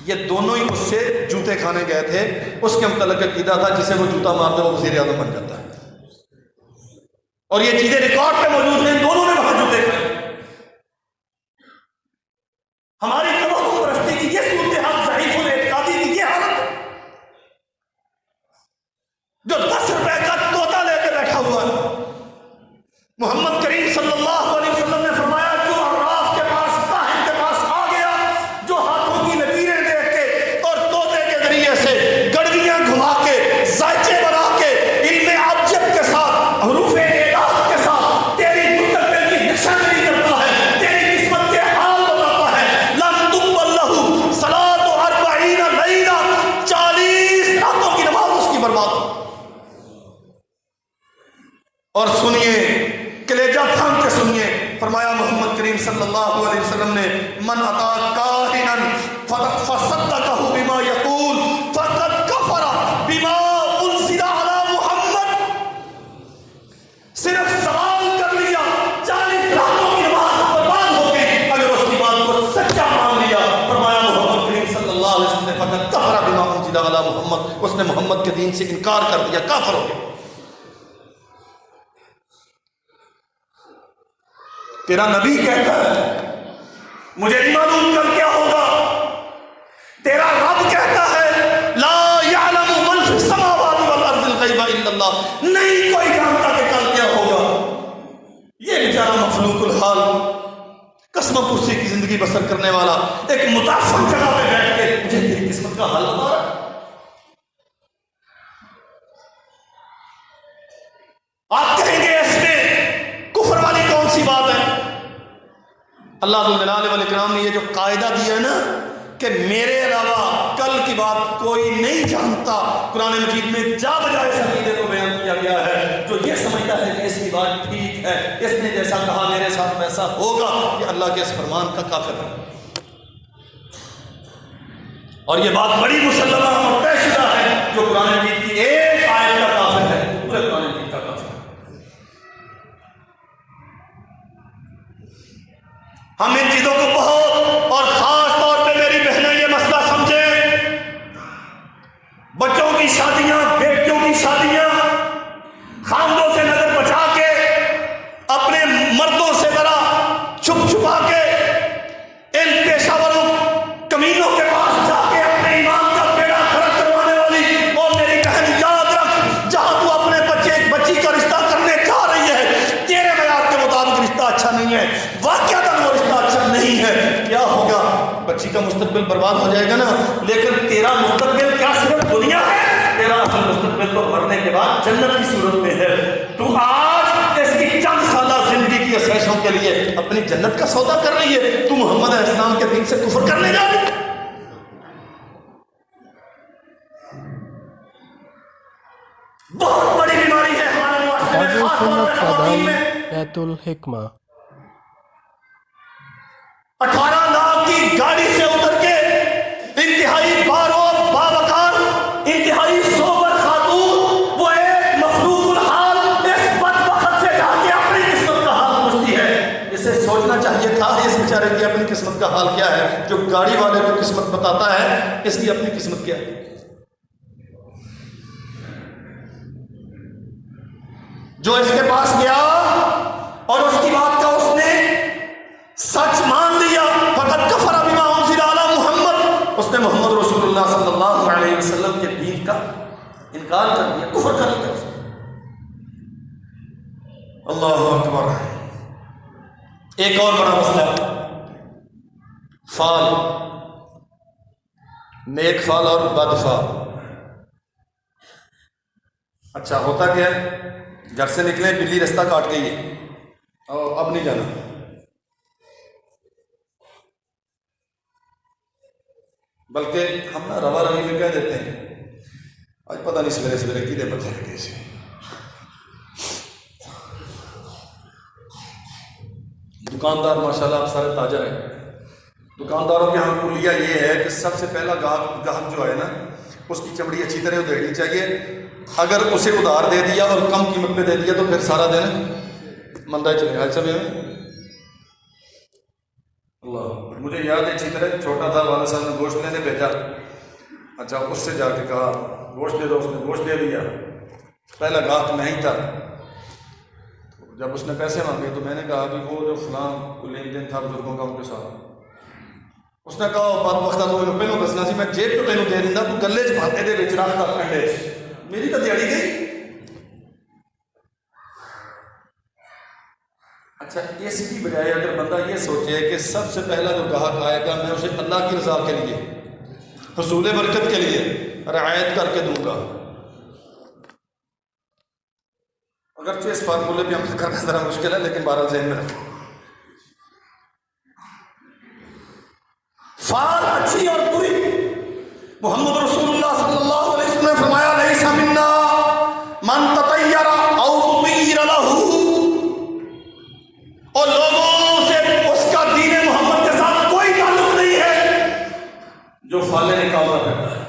یہ دونوں ہی اس سے جوتے کھانے گئے تھے، اس کے متعلق عقیدہ تھا جسے وہ جوتا مار دے وہ وزیر اعظم بن جاتا ہے، اور یہ چیزیں ریکارڈ پہ موجود ہیں، دونوں نے وہاں جوتے کھائے۔ ہماری توقع پرستی کی یہ صورتحال، ضعیف الاعتقادی کی یہ حالت، جو 10 روپے کا طوطا لے کے بیٹھا ہوا ہے۔ محمد کریم صلی اللہ علیہ وسلم نے فرمایا جو عراف کے پاس، کاہن کے پاس آ گیا، جو ہاتھوں کی لکیریں دیکھ کے اور طوطے کے ذریعے سے گڑویاں گھما کے، زائچے بنا کے، علم عجب کے ساتھ، حروف اعداد کے ساتھ تیری مستقبل کی نشاندہی کرتا ہے، تیری قسمت کے حال بتاتا ہے، لم تقبل لہ صلاۃ 40 لیلہ، 40 راتوں کی نماز اس کی برباد ہو۔ اور سنیے، کلیجہ تھام کے سنیے، فرمایا محمد کریم صلی اللہ علیہ وسلم نے من اتی کاہنا فصدقہ بما یقول فقد کفر بما انزل علی محمد، صرف سوال کر لیا، 40 راتوں کی نماز برباد ہو گئی، اگر اس کی بات کو سچا مان لیا، فرمایا محمد کریم صلی اللہ علیہ وسلم نے فقد کفر بما انزل علی محمد، اس نے محمد کے دین سے انکار کر دیا، کافر ہو گیا۔ تیرا نبی کہتا ہے مجھے نہیں معلوم کل کیا ہوگا، تیرا رب کہتا ہے لا یعلم من فی السماوات والارض الغیب الا اللہ، نہیں کوئی جانتا کہ کل کیا ہوگا۔ یہ بیچارہ مخلوق الحال، قسم پرسی کی زندگی بسر کرنے والا، ایک متعفن جگہ پہ بیٹھ کے مجھے تیری قسمت کا حال بتا رہا ہے۔ آپ کہیں گے اس میں کفر والی کون سی بات ہے؟ اللہ ذو الجلال والاکرام نے یہ جو قاعدہ دیا ہے نا کہ میرے علاوہ کل کی بات کوئی نہیں جانتا، قرآن مجید میں جا بجائے اس عقیدے کو بیان کیا گیا ہے۔ جو یہ سمجھتا ہے کہ اس کی بات ٹھیک ہے، اس نے جیسا کہا میرے ساتھ ویسا ہوگا، یہ اللہ کے اس فرمان کا کافر ہے، اور یہ بات بڑی مسلمہ اور طے شدہ ہے۔ جو قرآن مجید کی ایک آیت کا کافر ہے، پورے قرآن مجید کا کافر ہے۔ ہم ان چیزوں کو بہت اور خاص طور پہ میری بہنیں یہ مسئلہ سمجھیں، بچوں کی شادیاں، بیٹیوں کی شادیاں خاندوں سے نظر بچا کے، اپنے مردوں سے ذرا چھپ چھپا کے، ان پیشہ وروں کمینوں کے پاس جا کے اپنے ایمان کا بیڑا گھر کروانے والی، اور میری بہن یاد رکھ، جہاں تو اپنے بچے ایک بچی کا رشتہ کرنے جا رہی ہے، تیرے معیار کے مطابق رشتہ اچھا نہیں ہے، واقعہ وہ رشتہ اچھا نہیں مستقبل برباد ہو جائے گا نا، لیکن تیرا مستقبل کیا صرف دنیا ہے، تیرا اصل مستقبل تو مرنے کے بعد جنت کی صورت میں ہے۔ تو آج اس کی چند سالہ زندگی کی عشائشوں کے لیے اپنی جنت کا سودا کر رہی ہے، تو محمد علیہ السلام کے دین سے کفر کرنے جا رہی ہے۔ بہت بڑی بیماری ہے ہمارے معاشرے میں، خاص طور پہ خواتین میں۔ بیت الحکمہ 18 لاکھ کی گاڑی سے اتر کے انتہائی باروب باوقار انتہائی سوبر خاتون وہ ایک مخلوق الحال اس بدبخت سے جا کے اپنی قسمت کا حال پوچھتی ہے۔ اسے سوچنا چاہیے تھا اس بیچارے کی اپنی قسمت کا حال کیا ہے۔ جو گاڑی والے کو قسمت بتاتا ہے، اس کی اپنی قسمت کیا ہے؟ جو اس کے پاس گیا اور اس کی بات کا اس نے سچ مان لیا، فقط کفر بما انزل علی محمد، اس نے محمد رسول اللہ صلی اللہ علیہ وسلم کے دین کا انکار کر دیا، کفر کر دیا اس نے۔ اللہ اکبر۔ ایک اور بڑا مسئلہ، فال، نیک فال اور بد فال۔ اچھا ہوتا کیا ہے، گھر سے نکلے بلی رستہ کاٹ گئی ہے اور اب نہیں جانا، بلکہ ہم نا روا روی میں کہہ دیتے ہیں آج پتہ نہیں سویرے سویرے کدے بچے لگے سے۔ دکاندار ماشاءاللہ آپ سارے تاجر ہیں، دکانداروں کے ہاں کلیہ یہ ہے کہ سب سے پہلا گاہک جو ہے نا، اس کی چمڑی اچھی طرح ادھیڑنی چاہیے۔ اگر اسے ادھار دے دیا اور کم قیمت پہ دے دیا تو پھر سارا دن مندہ چلے گا۔ سب اللہ، مجھے یاد ہے اچھی طرح، چھوٹا تھا، والد صاحب نے گوشت لینے بھیجا، اچھا اس سے جا کے کہا گوشت دے دو، اس نے گوشت دے دیا، پہلا گاہک میں ہی تھا۔ جب اس نے پیسے مانگے تو میں نے کہا کہ وہ جو فلاں لین دین تھا بزرگوں کا ان کے ساتھ، اس نے کہا بات وقت تو پہلو دسنا سی، میں جیب تو تینوں دے دینا، تو گلے چ بھاتے دے وچ رکھ کر کنڈے میری تو دیہڑی گئی۔ اچھا اس کی بجائے اگر بندہ یہ سوچے کہ سب سے پہلا جو گاہک آئے گا میں اسے اللہ کی رضا کے لیے، حصول برکت کے لیے رعایت کر کے دوں گا، اگرچہ اس فارمولے پہ عمل کرنا ذرا مشکل ہے لیکن بہرحال ذہن میں رکھیں۔ فال اچھی اور بری، محمد رسول اللہ صلی اللہ علیہ وسلم نے فرمایا لیس منا من تطیر او تطیر لہ، اور لوگوں سے اس کا دین محمد کے ساتھ کوئی تعلق نہیں ہے جو فالے نکالنا کرتا ہے۔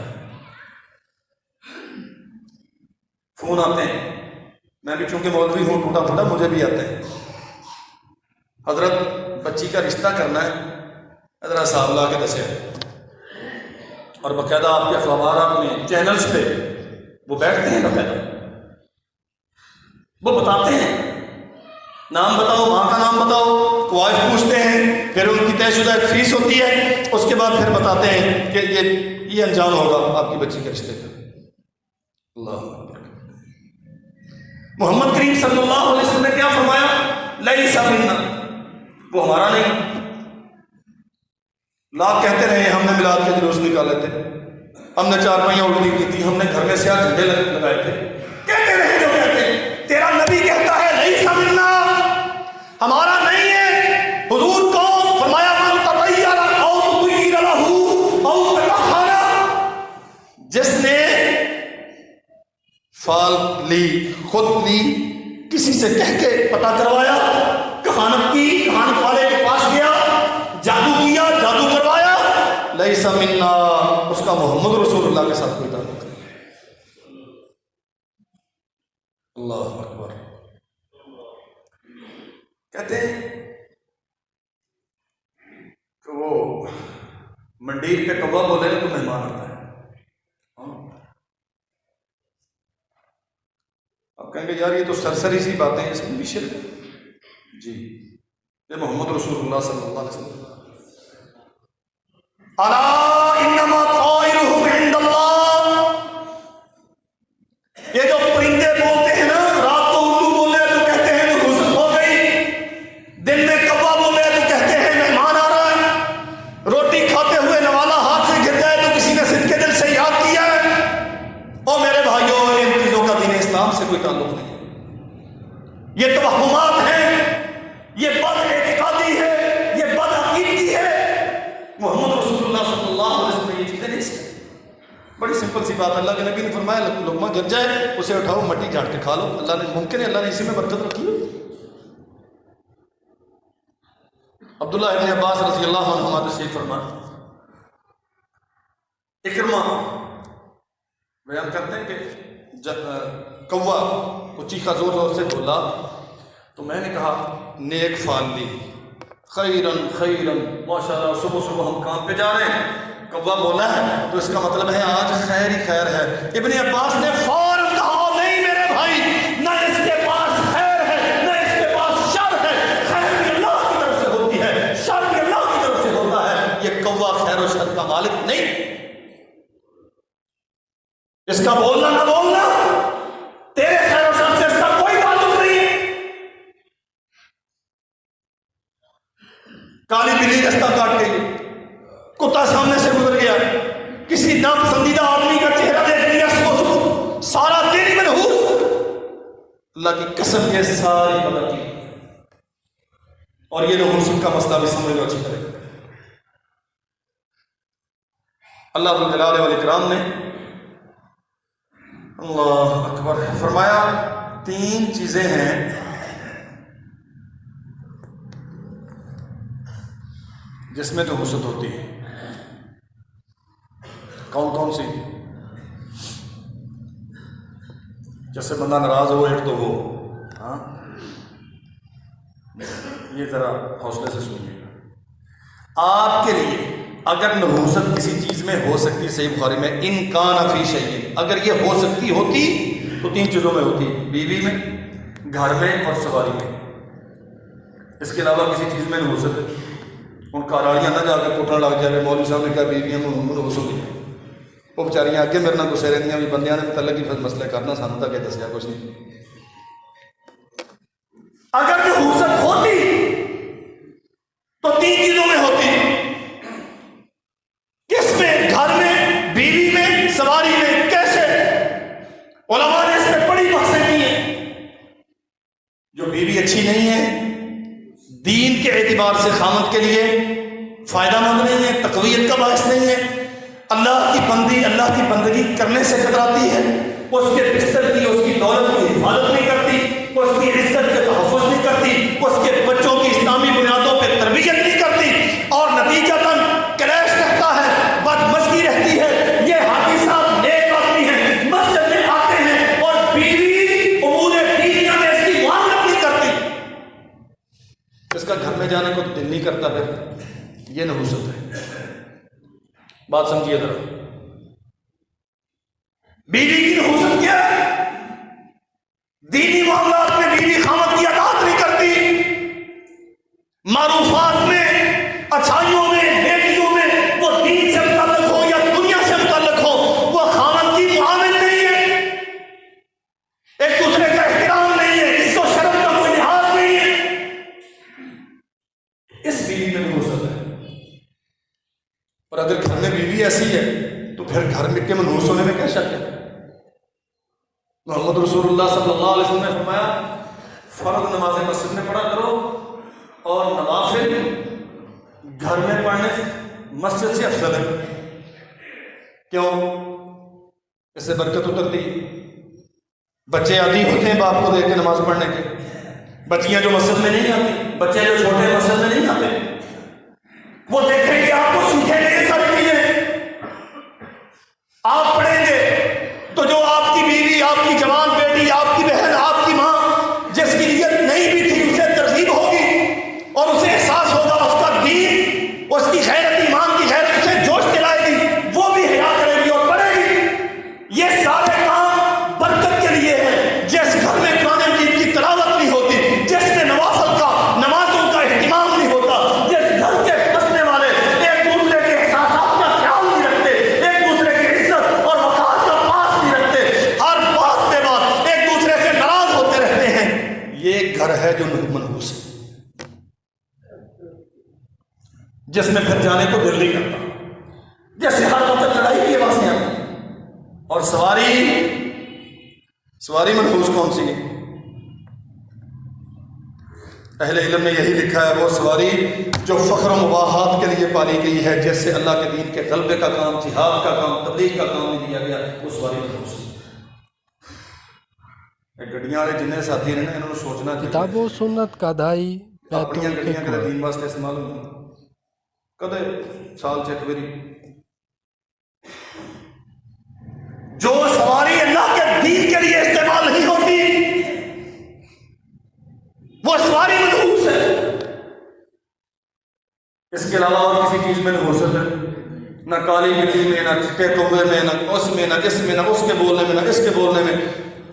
فون آتے ہیں، میں بھی چونکہ مولوی ہوں ٹوٹا پھوٹا، مجھے بھی آتے ہیں، حضرت بچی کا رشتہ کرنا ہے، حضرت صاحب لا کے دسے، اور باقاعدہ آپ کے اخبارات میں چینلز پہ وہ بیٹھتے ہیں، باقاعدہ وہ بتاتے ہیں نام بتاؤ، ماں کا نام بتاؤ، کوائف پوچھتے ہیں، پھر ان کی طے شدہ ایک فیس ہوتی ہے، اس کے بعد پھر بتاتے ہیں کہ یہ انجام ہوگا آپ کی بچی کے رشتے کا۔ اللہ اکبر۔ محمد کریم صلی اللہ علیہ وسلم نے کیا فرمایا؟ لیس منا، وہ ہمارا نہیں۔ لاکھ کہتے رہے ہم نے میلاد کے جلوس نکالے تھے، ہم نے چارپائیاں الٹی کی تھی، ہم نے گھر میں سیاہ جھنڈے لگائے تھے، کہتے رہے جو کہتے، تیرا نبی کہتا ہے لیس منا، ہمارا نہیں ہے۔ حضور کون؟ فرمایا من تطیر او تطیر لہ او تطہر، جس نے فال لی، خود لی، کسی سے کہہ کے پتہ کروایا، کہانت کی، کہانت والے کے پاس گیا، جادو کیا، جادو کروایا، لیس منا، اس کا محمد رسول اللہ کے ساتھ کوئی تعلق نہیں۔ اللہ اکبر۔ کہتے ہیں کہ وہ منڈیر پہ کوا بولے نا تو مہمان آتا ہے، آپ کہیں گے یار یہ تو سرسری سی باتیں ہیں، اس میں بھی شرک ہے۔ جی، یہ محمد رسول اللہ صلی اللہ علیہ وسلم، الا انما طائرهم عند اللہ، یہ جو پرندے بولتے ہیں نا، رات کو الو بولے تو کہتے ہیں رزق ہو گئی، دن میں کوا بولے تو کہتے ہیں مہمان آ رہا ہے، روٹی کھاتے ہوئے نوالا تعلق نہیں. یہ توہمات ہیں، یہ بد اعتقادی ہے، یہ بد عقیدگی ہے. محمد رسول اللہ صلی اللہ علیہ وسلم یہ چیزیں نہیں سکھائی. بڑی سمپل سی بات. اللہ کے نبی نے فرمایا لقمہ گر جائے اسے اٹھاؤ مٹی جھاڑ کے کھا لو. اللہ نے ممکن ہے اللہ نے اسی میں برکت رکھی ہے. عبداللہ ابن عباس رضی اللہ عنہما تشریف فرمائے. اکرمہ بیان کرتے ہیں کہ کوا کو چیخا زور زور سے بولا تو میں نے کہا نیک فال لی خیرن خیرن، ماشاءاللہ صبح صبح ہم کام پہ جا رہے ہیں، کوا بولا ہے تو اس کا مطلب ہے آج خیر ہی خیر ہے. ابن عباس نے فوراً کہا نہیں میرے بھائی، نہ اس کے پاس خیر ہے نہ اس کے پاس شر ہے. خیر بھی اللہ کی طرف سے ہوتی ہے، شر بھی اللہ کی طرف سے ہوتا ہے. یہ کوا خیر و شر کا مالک نہیں. اس کا بولنا نہ بولنا تیرے خیر و شر سے اس کا کوئی تعلق نہیں ہے. کالی بلی رستہ کاٹ گئی، کتا سامنے سے گزر گیا، کسی ناپسندیدہ آدمی کا چہرہ دیکھ لیا، صبح سارا دن ہی منحوس. اللہ کی قسم یہ ساری مدد کی. اور یہ نحوست کا مسئلہ بھی سمجھ لو اچھی طرح. اللہ ذو الجلال والاکرام نے اللہ اکبر فرمایا 3 چیزیں ہیں جس میں نحوست ہوتی ہے. کون کون سی؟ جیسے بندہ ناراض ہو ایک تو وہ، ہاں یہ ذرا حوصلے سے سنیے گا. آپ کے لیے اگر نحوست کسی چیز میں ہو سکتی، صحیح بخاری میں ان کان فی شیء، اگر یہ ہو سکتی ہوتی تو 3 چیزوں میں ہوتی، بیوی میں، گھر میں اور سواری میں. اس کے علاوہ کسی چیز میں نحوست ہے. ان کاراڑیاں نہ جا کے کوٹن لگ جائے مولوی صاحب نے کہا بیویاں نحوست ہوئی، وہ بچاریاں اگے میرے نال گسے رہندیاں بھی بندیاں نے متعلق ہی مسئلے کرنا، سانوں تک یہ دسیا کچھ نہیں. اگر نحوست ہوتی تو 3 چیزوں میں ہوتی. کس میں؟ گھر میں، بیوی میں، سواری میں. کیسے؟ علماء نے اس میں بڑی بحثیں کی ہیں. جو بیوی اچھی نہیں ہے دین کے اعتبار سے خامد کے لیے فائدہ مند نہیں ہے، تقویت کا باعث نہیں ہے، اللہ کی بندی اللہ کی بندگی کرنے سے کتراتی ہے، اس کے بستر کی اس کی دولت کی حفاظت نہیں کرتی، اس کی عزت کے تحفظ نہیں کرتی، اس کے بچوں کی اسلامی بنیادوں پہ تربیت نہیں کرتی، اور نتیجتاً کلیش رہتا ہے، بدمزگی رہتی ہے. یہ حاجی صاحب نیک آدمی ہیں، مسجد میں آتے ہیں اور بیوی امور دینیہ میں اس کی معاملت نہیں کرتی، اس کا گھر میں جانے کو دل نہیں کرتا. پھر یہ نحوست ہے. بات سمجھیے ذرا. بیوی کی نحوست کیا ہے؟ دینی معاملات میں بیوی خامد کی اطاعت نہیں کرتی، معروفات میں، اچھائیوں میں، نیکیوں میں، وہ دین سے متعلق ہو یا دنیا سے متعلق ہو، وہ خامد کی معامل نہیں ہے. ایک دوسرے کا احترام نہیں ہے، عزت و شرف کا کوئی لحاظ نہیں ہے. اس بیوی میں نحوست ہے. اور اگر گھر میں بیوی ایسی ہے تو پھر گھر میں کے منحوس ہونے میں کیا شک ہے؟ محمد رسول اللہ صلی اللہ علیہ وسلم نے فرمایا فرض نمازیں مسجد میں پڑھا کرو اور نوافل گھر میں پڑھنے مسجد سے افضل ہے. کیوں؟ اس سے برکت اترتی. بچے عادی ہوتے ہیں باپ کو دیکھ کے نماز پڑھنے کے، بچیاں جو مسجد میں نہیں آتی، بچے جو چھوٹے مسجد میں نہیں آتے، وہ دیکھیں گے آپ کو، سیکھیں گے یہ ساری چیزیں. آپ پڑھیں گے تو جو آپ کی بیوی، آپ کی جوان بیٹی، آپ کی بہن، آپ کی ماں جس کی نیت نہیں بھی تھی اسے ترغیب ہوگی اور اسے احساس ہوگا اس کا دین، اس کی غیرت، ایمان کی غیرت اسے جوش دلائے گی، وہ بھی حیا کرے گی اور پڑھے گی. یہ سارے کام برکت کے لیے ہیں. جس گھر میں قرآن مجید کی تلاوت نہیں ہوتی، جس میں نوافل کا، نمازوں کا اہتمام نہیں ہوتا، جس گھر کے بسنے والے ایک دوسرے کے احساسات کا خیال نہیں رکھتے، ایک دوسرے کی عزت اور وقار کا پاس نہیں رکھتے، ہر بات پہ بات ایک دوسرے سے ناراض ہوتے رہتے ہیں، یہ گھر ہے جو منحوس ہے، جس میں پھر جانے کو دل نہیں کرتا، جیسے ہر وقت لڑائی کی آوازیں آتی. اور سواری منحوس کون سی ہے؟ اہل علم نے یہی لکھا ہے وہ سواری جو فخر و مباحات کے لیے پالی گئی ہے، جیسے اللہ کے دین کے غلبے کا کام، جہاد کا کام، تبلیغ کا کام نہیں دیا گیا، وہ سواری منحوس ہے۔ گڈیاں والے جنہیں ساتھی نے انہوں نے سوچنا چاہیے کتاب و سنت کا دائی اپنی گڈیاں کدے دین واسطے استعمال ہوئی کدے سال چیک بری جو سواری اللہ کے دین کے لیے استعمال نہیں ہوتی وہ سواری منحوس ہے۔ اس کے علاوہ اور کسی چیز میں منحوس ہے، نہ کالی مٹی میں، نہ چٹے توبے میں، نہ اس میں، نہ اس میں، نہ اس کے بولنے میں، نہ اس کے بولنے میں۔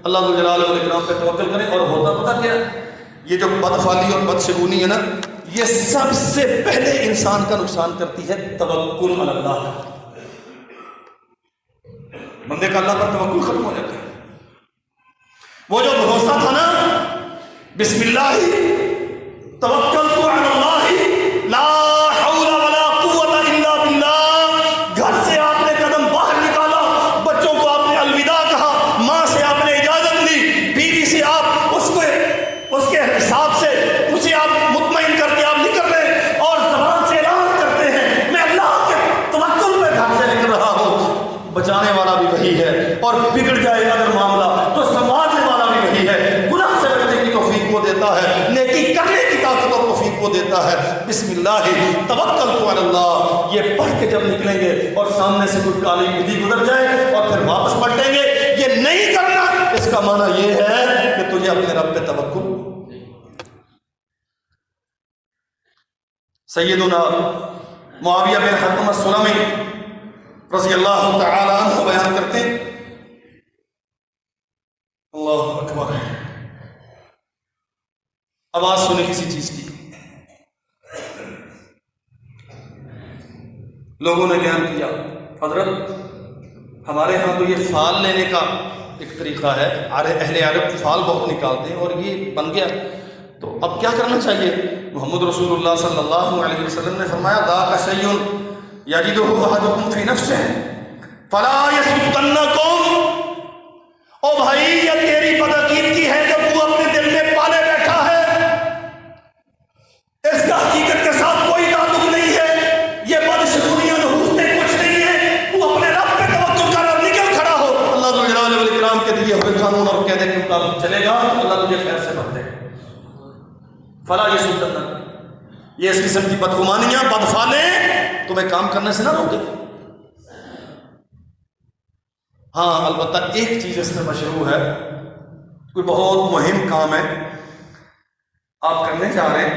اللہ جلال والاکرام پہ توکل کریں۔ اور ہوتا پتہ کیا، یہ جو بدفعالی اور بدشگونی ہے نا، یہ سب سے پہلے انسان کا نقصان کرتی ہے توکل علی اللہ کا۔ بندے کا اللہ پر توکل ختم ہو جاتا ہے۔ وہ جو بھروسہ تھا نا، بسم اللہ توکلت علی اللہ لا حول ولا قوت الا باللہ، گھر سے آپ نے قدم باہر نکالا، بچوں کو آپ نے الوداع کہا، ماں سے آپ نے اجازت لی، بیوی سے آپ اس کے حساب سے اسے آپ مطمئن کر کے آپ نکل رہے اور زبان سے اعلان کرتے ہیں میں اللہ کے توکل پہ گھر سے نکل رہا ہوں۔ بچانے والا بھی وہی ہے، اور بگڑ جائے اگر معاملہ تو سنوارنے والا بھی وہی ہے، گناہ سے بچنے کی توفیق وہ دیتا ہے، نیکی کرنے کی طاقت اور توفیق وہ دیتا ہے۔ بسم اللہ توکلت علی اللہ، یہ پڑھ کے جب نکلیں گے اور سامنے سے کوئی کالی بلی گزر جائے اور پھر واپس پلٹیں گے، یہ نہیں کرنا، اس کا معنی یہ ہے کہ تجھے اپنے رب پہ توکل۔ سیدنا معاویہ بن حکم السلمی رضی اللہ تعالی عنہ بیان کرتے ہیں، اللہ اکبر، آواز سنیں کسی چیز کی۔ لوگوں نے بیان کیا حضرت ہمارے ہاں تو یہ فال لینے کا ایک طریقہ ہے، اہل عرب فال بہت نکالتے ہیں اور یہ بن گیا، تو اب کیا کرنا چاہیے؟ محمد رسول اللہ صلی اللہ علیہ وسلم نے فرمایا ذاک شیء یجدہ احدکم فی نفسہ فلا یسدنکم، او بھائی یہ تیری بدعقیدگی ہے جو تو اپنے دل میں پالے بیٹھا ہے، اس کا حقیقت کے ساتھ کوئی تعلق نہیں ہے، یہ بدشگونیاں نحوستیں کچھ نہیں ہے، تو اپنے رب پہ توکل کر اور نکل کھڑا ہو، اللہ ذو الجلال والاکرام کے دیے ہوئے قانون اور قاعدے کے مطابق چلے گا، اللہ تجھے خیر سے بھر دے گا۔ فلا یسدنک، یہ اس قسم کی بدگمانیاں، بدفعلیں تمہیں کام کرنے سے نہ روکے۔ ہاں البتہ ایک چیز اس میں مشروع ہے، کوئی بہت مہم کام ہے آپ کرنے جا رہے ہیں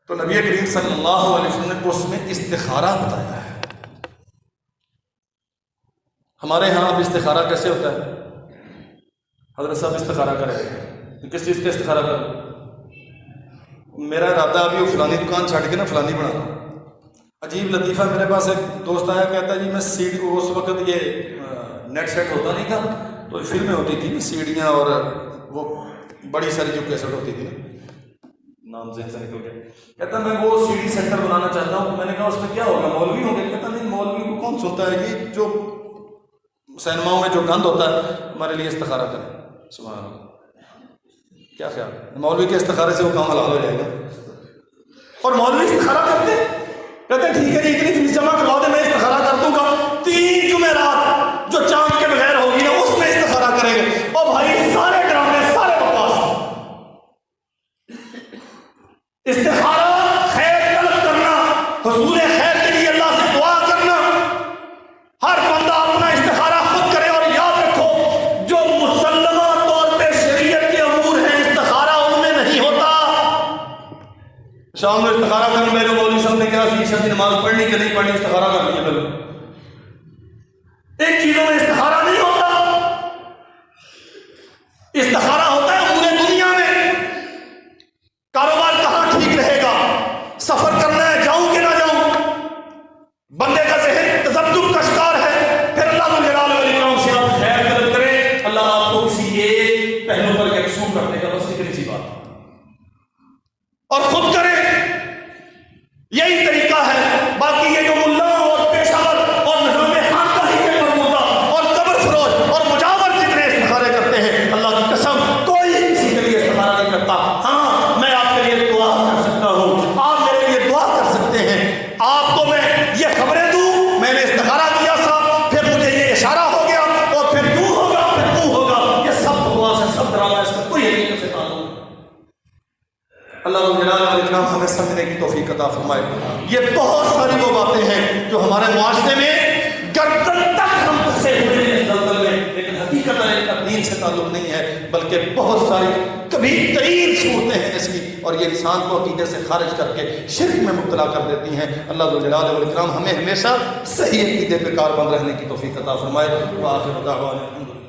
تو نبی کریم صلی اللہ علیہ وسلم نے اس میں استخارہ بتایا ہے۔ ہمارے ہاں اب استخارہ کیسے ہوتا ہے؟ حضرت صاحب استخارہ کریں، کس چیز کا استخارہ کریں؟ میرا ارادہ ابھی وہ فلانی دکان چھڑ کے نا فلانی بنا رہا ہوں۔ عجیب لطیفہ، میرے پاس ایک دوست آیا کہتا ہے جی میں سیڈ کو، اس وقت یہ نیٹ سیٹ ہوتا نہیں تھا تو فلمیں ہوتی تھی سیڑیاں اور وہ بڑی ساری جو کیسٹ ہوتی تھی نا، نام ذہن سے نکل گیا، کہتا میں وہ سی ڈی سینٹر بنانا چاہتا ہوں۔ میں نے کہا اس میں کیا ہوگا، مولوی ہوں گے؟ کہتا نہیں، مولوی کو کون سنتا ہے، یہ جو سینماؤں میں جو گند ہوتا ہے، ہمارے لیے استخارہ کریں۔ سبحان اللہ، کیا خیال ہے؟ مولوی کے استخارے سے وہ کام حلال ہو جائے گا۔ اور مولوی استخارہ کرتے کہتے ٹھیک ہے جی اتنی فیس جمع کروا دے، میں استخارہ کر دوں گا، 3 جمعرات جو چاند کے بغیر ہوگی نا اس میں استخارہ کریں گے۔ اور بھائی سارے ڈرامے، سارے بکواس، استخارہ خیر طلب کرنا، حصول خیر کے لیے اللہ سے دعا کرنا، ہر بندہ اپنا استخارہ خود کرے۔ اور یاد رکھو جو مسلمہ طور پہ شریعت کے امور ہیں استخارہ ان میں نہیں ہوتا۔ شام میں استخارہ کرنے میں جو مولوی صاحب نے کہا فیصد کی نماز پڑھنی کہ نہیں پڑھنی، استخارہ کر لیا کرو، ایک چیزوں میں استخارہ نہیں ہوتا۔ استخارہ ہوتا ہے پورے دنیا میں، کاروبار کہاں ٹھیک رہے گا، سفر کرنا ہے جاؤں کہ نہ جاؤں، بندے کا ذہن تذبذب کا شکار ہے، پھر اللہ جلال والاکرام سے آپ خیر طلب کریں، اللہ آپ کو کسی ایک پہلو پر یکسو کر دے گا، بس اتنی سی بات، اور خود کریں، یہی طریقہ ہے۔ باقی یہ جو ملا اور پیشہ ور آپ کو میں یہ خبریں دوں، میں نے استخارہ کیا تھا، پھر مجھے یہ اشارہ ہو گیا، اور پھر یوں ہوگا، پھر یوں ہوگا، یہ سب بکواس ہے، سب ڈرامہ ہے، اس کا کوئی حقیقت سے تعلق نہیں۔ اللہ رب الجلال والاکرام ہمیں سمجھنے کی توفیق عطا فرمائے۔ یہ بہت ساری وہ باتیں ہیں جو ہمارے معاشرے میں گردن تک ہم پھنسے ہوئے ہیں اس دلدل میں، لیکن حقیقت ان کا دین سے تعلق نہیں ہے، بلکہ بہت ساری کبھی ترین صورتیں ہیں اس کی، اور یہ انسان کو عقیدے سے خارج کر کے شرک میں مبتلا کر دیتی ہیں۔ اللہ رب الجلال والاکرام ہمیں ہمیشہ صحیح عقیدے پہ کاربند رہنے کی توفیق عطا فرمائے۔ وآخر دعوانا الحمدللہ۔